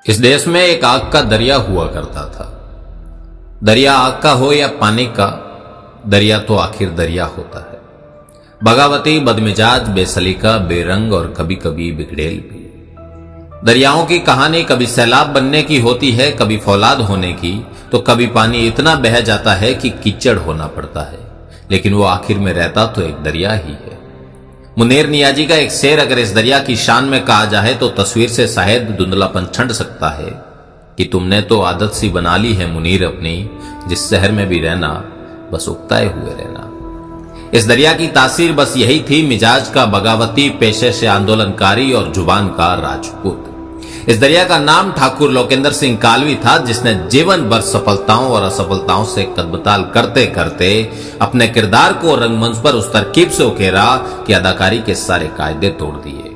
इस देश में एक आग का दरिया हुआ करता था। दरिया आग का हो या पानी का, दरिया तो आखिर दरिया होता है। बगावती, बदमिजाज, बेसलीका, बेरंग और कभी कभी बिगड़ेल भी। दरियाओं की कहानी कभी सैलाब बनने की होती है, कभी फौलाद होने की, तो कभी पानी इतना बह जाता है कि कीचड़ होना पड़ता है, लेकिन वो आखिर में रहता तो एक दरिया ही है। मुनीर नियाजी का एक शेर अगर इस दरिया की शान में कहा जाए तो तस्वीर से शायद धुंधलापन छंट सकता है कि तुमने तो आदत सी बना ली है मुनीर अपनी, जिस शहर में भी रहना बस उकताए हुए रहना। इस दरिया की तासीर बस यही थी, मिजाज का बगावती, पेशे से आंदोलनकारी और जुबान का राजपूत। इस दरिया का नाम ठाकुर लोकेंद्र सिंह कालवी था, जिसने जीवन भर सफलताओं और असफलताओं से कदबताल करते करते अपने किरदार को रंगमंच पर उस तरकीब से उकेरा कि अदाकारी के सारे कायदे तोड़ दिए।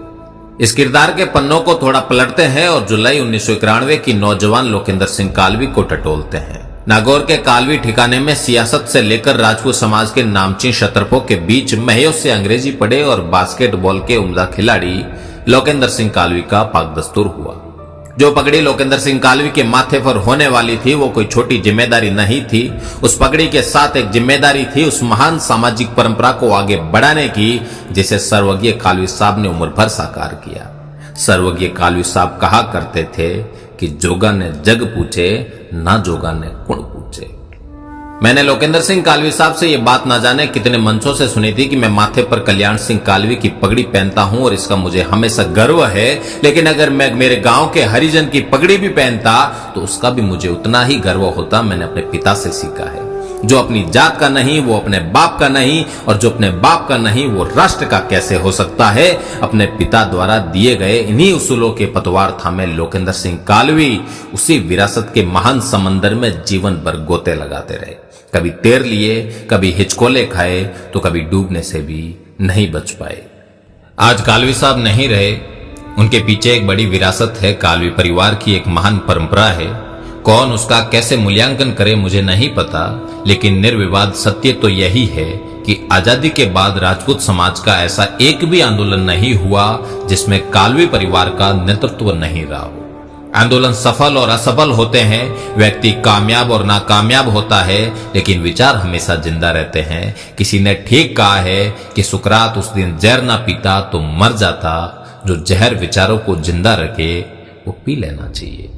इस किरदार के पन्नों को थोड़ा पलटते हैं और जुलाई 1991 की नौजवान लोकेंद्र सिंह कालवी को टटोलते हैं। नागौर के कालवी ठिकाने में सियासत से लेकर राजपूत समाज के नामचीन क्षत्रपों के बीच महयों से अंग्रेजी पढ़े और बास्केटबॉल के उम्दा खिलाड़ी लोकेंद्र सिंह कालवी का पाकदस्तूर हुआ। जो पगड़ी लोकेंद्र सिंह कालवी के माथे पर होने वाली थी वो कोई छोटी जिम्मेदारी नहीं थी। उस पगड़ी के साथ एक जिम्मेदारी थी उस महान सामाजिक परंपरा को आगे बढ़ाने की, जिसे सर्वज्ञ कालवी साहब ने उम्र भर साकार किया। सर्वज्ञ कालवी साहब कहा करते थे कि जोगा ने जग पूछे, ना जोगा ने कुण पूछे। मैंने लोकेंद्र सिंह कालवी साहब से यह बात ना जाने कितने मंचों से सुनी थी कि मैं माथे पर कल्याण सिंह कालवी की पगड़ी पहनता हूं और इसका मुझे हमेशा गर्व है, लेकिन अगर मैं मेरे गांव के हरिजन की पगड़ी भी पहनता तो उसका भी मुझे उतना ही गर्व होता। मैंने अपने पिता से सीखा है, जो अपनी जात का नहीं वो अपने बाप का नहीं, और जो अपने बाप का नहीं वो राष्ट्र का कैसे हो सकता है। अपने पिता द्वारा दिए गए इन्हीं उसूलों के पतवार थामे लोकेंद्र सिंह कालवी उसी विरासत के महान समंदर में जीवन भर गोते लगाते रहे। कभी तैर लिए, कभी हिचकोले खाए, तो कभी डूबने से भी नहीं बच पाए। आज कालवी साहब नहीं रहे, उनके पीछे एक बड़ी विरासत है। कालवी परिवार की एक महान परंपरा है। कौन उसका कैसे मूल्यांकन करे मुझे नहीं पता, लेकिन निर्विवाद सत्य तो यही है कि आजादी के बाद राजपूत समाज का ऐसा एक भी आंदोलन नहीं हुआ जिसमें कालवी परिवार का नेतृत्व नहीं रहा हो। आंदोलन सफल और असफल होते हैं, व्यक्ति कामयाब और नाकामयाब होता है, लेकिन विचार हमेशा जिंदा रहते हैं। किसी ने ठीक कहा है कि सुकरात उस दिन जहर ना पीता तो मर जाता। जो जहर विचारों को जिंदा रखे वो पी लेना चाहिए।